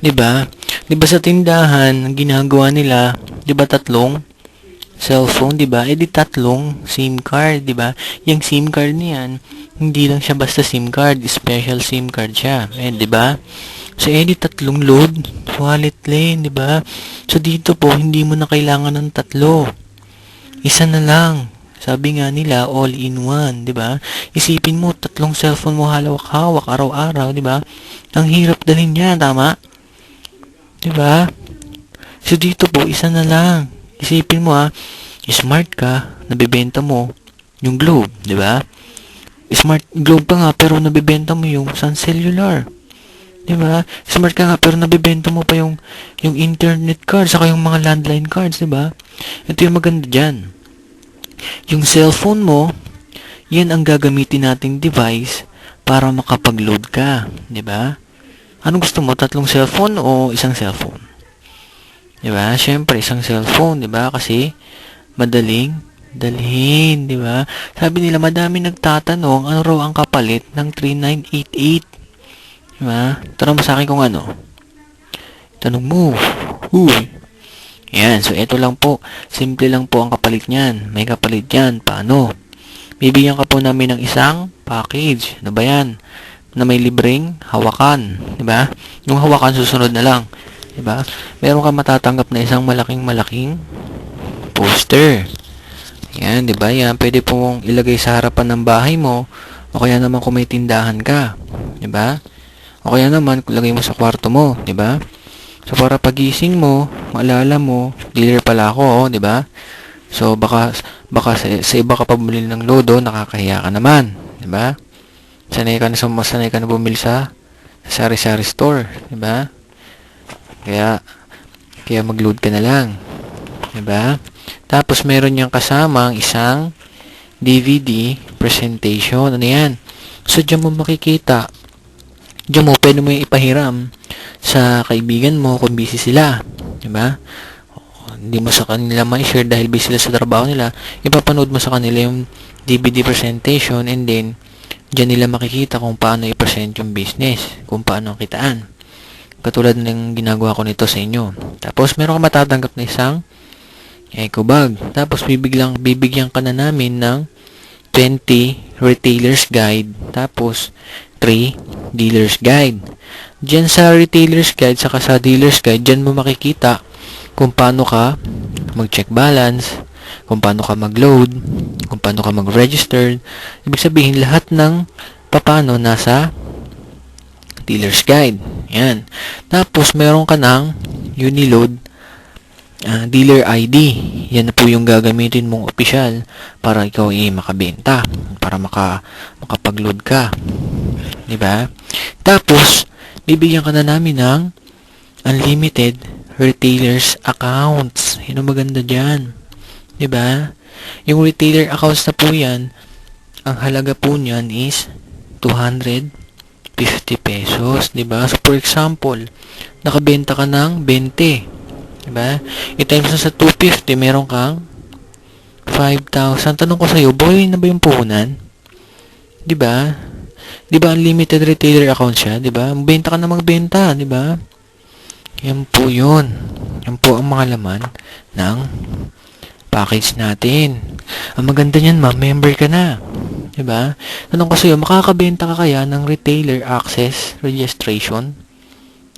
'Di ba? 'Di ba sa tindahan, ang ginagawa nila, 'di ba tatlong cellphone, 'di ba? Eh di tatlong SIM card, 'di ba? Yung SIM card niyan, hindi lang siya basta SIM card, special SIM card siya. Eh, 'di ba? So, eh di tatlong load, wallet lane, 'di ba? So dito po, hindi mo na kailangan ng tatlo. Isa na lang. Sabi nga nila, all in one, 'di ba? Isipin mo, tatlong cellphone mo hawak-hawak araw-araw, 'di ba? Ang hirap dalhin niya, tama? 'Di ba? So dito po, isa na lang. Isipin mo smart ka, nabebenta mo yung Globe, 'di ba? Smart Globe ka nga pero nabebenta mo yung Sun Cellular. 'Di ba? Smart ka nga pero nabebenta mo pa yung internet card saka yung mga landline cards, 'di ba? Ito yung maganda diyan. Yung cellphone mo, 'yan ang gagamitin nating device para makapag-load ka, 'di ba? Anong gusto mo, tatlong cellphone o isang cellphone? 'Di ba? Syempre isang cellphone, 'di ba? Kasi madaling dalhin, 'di ba? Sabi nila madami nagtatanong ano raw ang kapalit ng 3988. 'Di ba? Tanong mo sa akin kung ano. Tanong mo. Uy. Yan, so ito lang po. Simple lang po ang kapalit niyan. May kapalit yan. Paano? Bibigyan ka po namin ng isang package. Ano ba yan? Na may libreng hawakan. 'Di ba? Yung hawakan susunod na lang. 'Di ba? Meron kang matatanggap na isang malaking poster. Yan, 'di ba? Yan pwede pong ilagay sa harapan ng bahay mo o kaya naman kung may tindahan ka, 'di ba? O kaya naman ilagay mo sa kwarto mo, 'di ba? So para pagising mo, maalala mo, dealer pala ako, 'di ba? So baka sa iba ka pa bumili ng lodo, nakakahiya ka naman, 'di ba? Sanay ka na bumili sa sari-sari store, 'di ba? Kaya mag-load ka na lang. 'Di ba? Tapos meron niyang kasamang isang DVD presentation. Ano 'yan? So diyan mo makikita. Diyan mo pwede mo yung ipahiram sa kaibigan mo kung busy sila, 'di ba? Hindi mo sa kanila ma-share dahil busy sila sa trabaho nila. Ipapanood mo sa kanila yung DVD presentation and then diyan nila makikita kung paano i-present yung business, kung paano ang kitaan. Katulad ng ginagawa ko nito sa inyo. Tapos, meron ka matatanggap na isang eco bag. Tapos, bibigyan ka na namin ng 20 retailer's guide. Tapos, 3 dealer's guide. Diyan sa retailer's guide, saka sa dealer's guide, diyan mo makikita kung paano ka mag-check balance, kung paano ka mag-load, kung paano ka mag-register. Ibig sabihin, lahat ng paano nasa dealer's guide. Yan. Tapos, meron ka ng Uniload dealer ID. Yan na po yung gagamitin mong opisyal para ikaw ay makabenta, para makapag-load ka. Diba? Tapos, bibigyan ka na namin ng unlimited retailers accounts. Yan ang maganda dyan. Diba? Yung retailer accounts na po yan, ang halaga po niyan is 250 pesos, 'di ba? So for example, nakabenta ka ng 20, 'di ba? I-times mo sa 250, meron kang 5,000. Tanong ko sa iyo, boy, na ba yung puhunan? 'Di ba? 'Di ba unlimited retailer account siya, 'di ba? Magbenta ka na magbenta, 'di ba? Yan po 'yun. Yan po ang mga laman ng package natin. Ang maganda niyan, member ka na. 'Di ba? Tanong ko sa iyo, makakabenta ka kaya ng retailer access registration?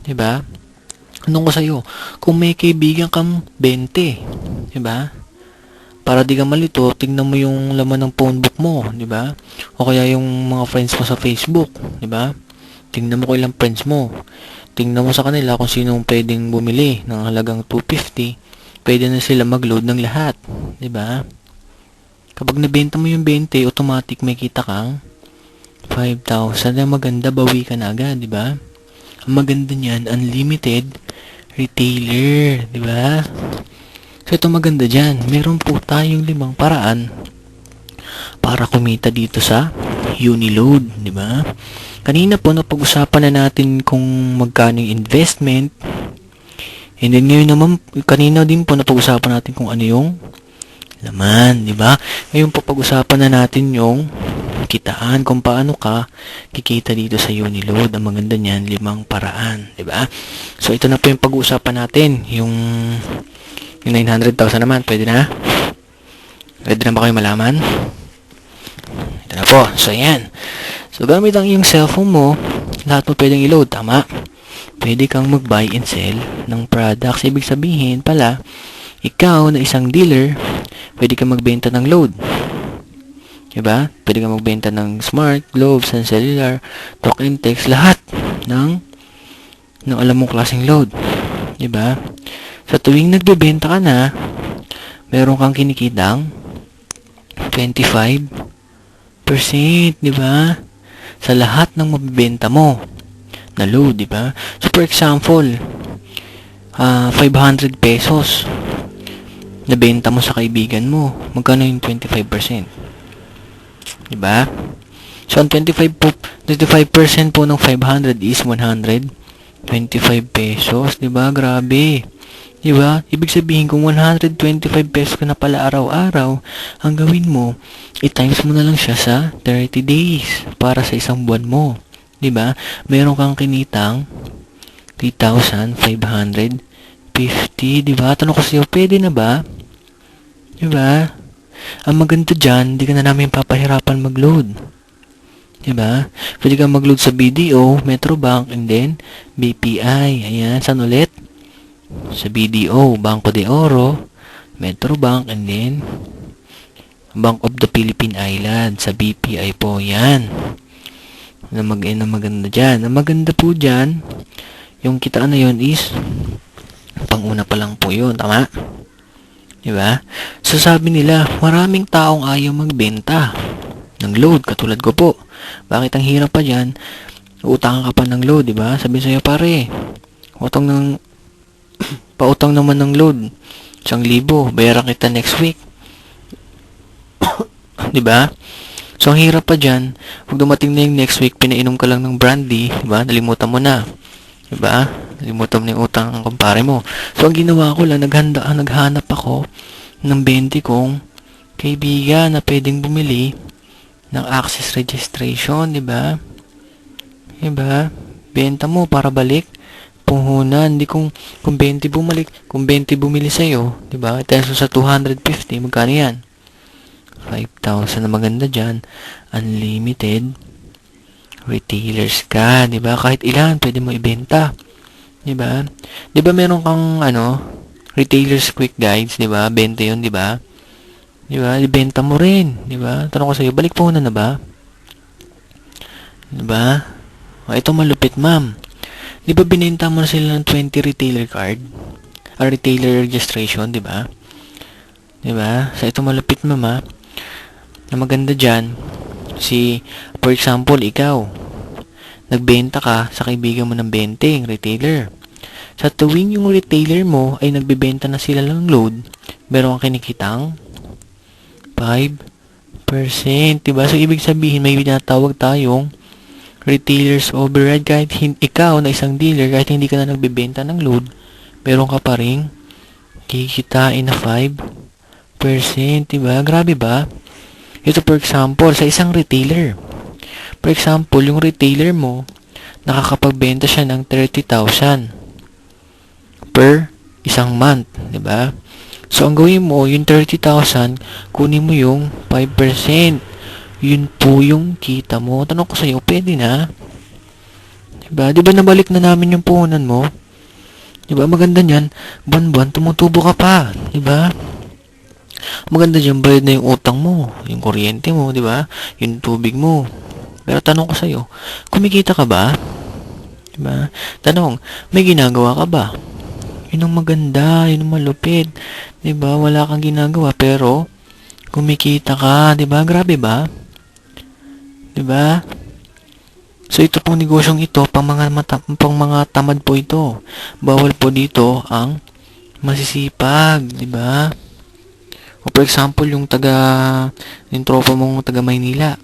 'Di ba? Tanong ko sa iyo, kung may kaibigan kang 20, 'di ba? Para di ka malito, tingnan mo yung laman ng phone book mo, 'di ba? O kaya yung mga friends mo sa Facebook, 'di ba? Tingnan mo kung ilang friends mo. Tingnan mo sa kanila kung sino pwedeng bumili ng halagang 250. Pwede na sila mag-load ng lahat, 'di ba? Kapag nabenta mo yung 20, automatic may kita kang 5,000. Ang maganda, bawi ka na agad, di ba? Ang maganda niyan, unlimited retailer, di ba? So, ito maganda dyan. Meron po tayong 5 paraan para kumita dito sa Uniload, di ba? Kanina po, napag-usapan na natin kung magkano yung investment. And then, ngayon naman, kanina din po, napag-usapan natin kung ano yung laman, di ba? Ngayon po pag-usapan na natin yung kitaan kung paano ka kikita dito sa Uniload. Ang maganda niyan, 5 paraan, 'di ba? So ito na po yung pag-uusapan natin, yung 900,000 naman, pwede na? Pwede na ba kayo malaman? Ito na po. So ayan. So gamit ang iyong cellphone mo, lahat mo pwedeng i-load, tama? Pwede kang mag-buy and sell ng products. Ibig sabihin pala, ikaw na isang dealer, pwede kang magbenta ng load. Diba? Pwede kang magbenta ng smart, globes, and cellular, talk and text, lahat ng alam mong klaseng load. Diba? Sa tuwing nagbebenta ka na, meron kang kinikitang 25%, diba? Sa lahat ng mabibenta mo na load, diba? So, for example, 500 pesos na benta mo sa kaibigan mo, magkano yung 25%? Diba? So, ang 25% po ng 500 is 125 pesos. Diba? Grabe. Diba? Ibig sabihin, kung 125 pesos ka na pala araw-araw, ang gawin mo, i-times mo na lang siya sa 30 days para sa isang buwan mo. Diba? Meron kang kinitang 3,550. Diba? Tanong ko sa'yo, pwede na ba? Diba? Ang maganda dyan, hindi ka na namin papahirapan mag-load. Diba? Pwede kang mag-load sa BDO, Metrobank, and then BPI. Ayan, saan ulit? Sa BDO, Banco de Oro, Metrobank, and then Bank of the Philippine Islands. Sa BPI po, yan. Ang maganda dyan. Ang maganda po dyan, yung kitaan na yun is pang-una pa lang po yun. Tama? Diba? So sabi nila, maraming taong ayaw magbenta ng load, katulad ko po. Bakit ang hirap pa dyan? Utangan ka pa ng load, diba? Sabi sa'yo, pare, pautang naman ng load, 1,000, bayaran kita next week. Diba? So ang hirap pa dyan, pag dumating na yung next week, pinainom ka lang ng brandy, diba? Nalimutan mo na. Diba? Nalimutan mo na yung utang ng kumpare mo. So, ang ginawa ko lang, naghanap ako ng 20 kong kaibigan na pwedeng bumili ng access registration, diba? Diba? Benta mo para balik puhunan. Hindi kung 20 bumili sa'yo, diba? Times sa 250, magkano yan? 5,000 na maganda dyan. Unlimited retailers ka, 'di ba? Kahit ilan pwede mo ibenta. 'Di ba? 'Di ba meron kang retailers quick guides, 'di ba? 20 'yun, 'di ba? 'Di ba? Ibenta mo rin, 'di ba? Tanong ko sa iyo, balik po na ba? 'Di ba? Ito malupit, ma'am. 'Di ba binenta mo na sila ng 20 retailer card? Retailer registration, 'di ba? 'Di ba? Sa ito malupit, ma'am, na maganda diyan. For example, ikaw, nagbenta ka sa kaibigan mo ng 20, retailer. Sa tuwing yung retailer mo ay nagbebenta na sila ng load, meron kang kinikitang 5%, diba? So, ibig sabihin, may binatawag tayong retailers override. Kahit ikaw na isang dealer, kahit hindi ka na nagbebenta ng load, meron ka pa rin kikitain na 5%, diba? Grabe ba? Ito, for example, sa isang retailer. For example, yung retailer mo, nakakapagbenta siya ng 30,000 per isang month, 'di ba? So, ang gawin mo, yung 30,000, kunin mo yung 5%. Yun po yung kita mo. Tanong ko sa'yo, pwede na? 'Di ba? 'Di ba nabalik na namin yung puhunan mo? 'Di ba? Maganda niyan, buwan-buwan tumutubo ka pa, 'di ba? Maganda diyan, bayad na yung utang mo, yung kuryente mo, 'di ba? Yung tubig mo. Pero tanong ko sa'yo, kumikita ka ba? 'Di ba? Tanong, may ginagawa ka ba? Yun ang maganda, yun ang malupit. 'Di ba? Wala kang ginagawa pero kumikita ka, 'di ba? Grabe ba? 'Di ba? So ito pong negosyong ito, pang mga tamad po ito. Bawal po dito ang masisipag, 'di ba? O for example, yung tropa mong taga Maynila,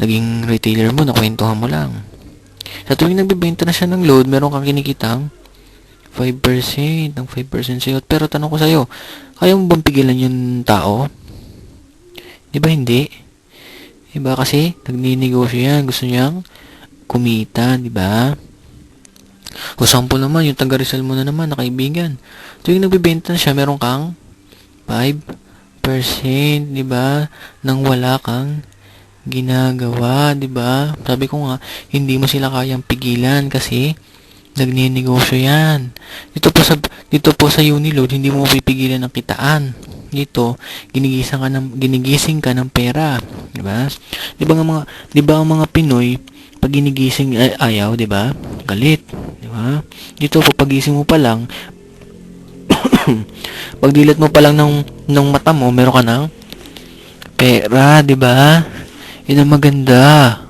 naging retailer mo, nakwentuhan mo lang. Sa tuwing nagbibenta na siya ng load, meron kang kinikitang 5%, ng 5% sa'yo. Pero tanong ko sa'yo, kaya mo bang pigilan yung tao? Di ba hindi? Diba kasi nagninegosyo yan, gusto niyang kumita, di ba? O sample naman, yung taga Rizal mo na naman, na kaibigan. Tuwing nagbebenta na siya, meron kang 5%, di ba? Nang wala kang ginagawa, di ba? Sabi ko nga, hindi mo sila kayang pigilan kasi nagninegosyo yan. Dito po sa Uniload, hindi mo mapipigilan ng kitaan. Dito, ginigising ka ng pera, di ba? Di ba ang mga Pinoy pag ginigising ayaw, di ba? Galit, di ba? Dito po pagising mo pa lang, pagdilat mo pa lang ng mata mo, meron ka ng pera, di ba? Yun ang maganda.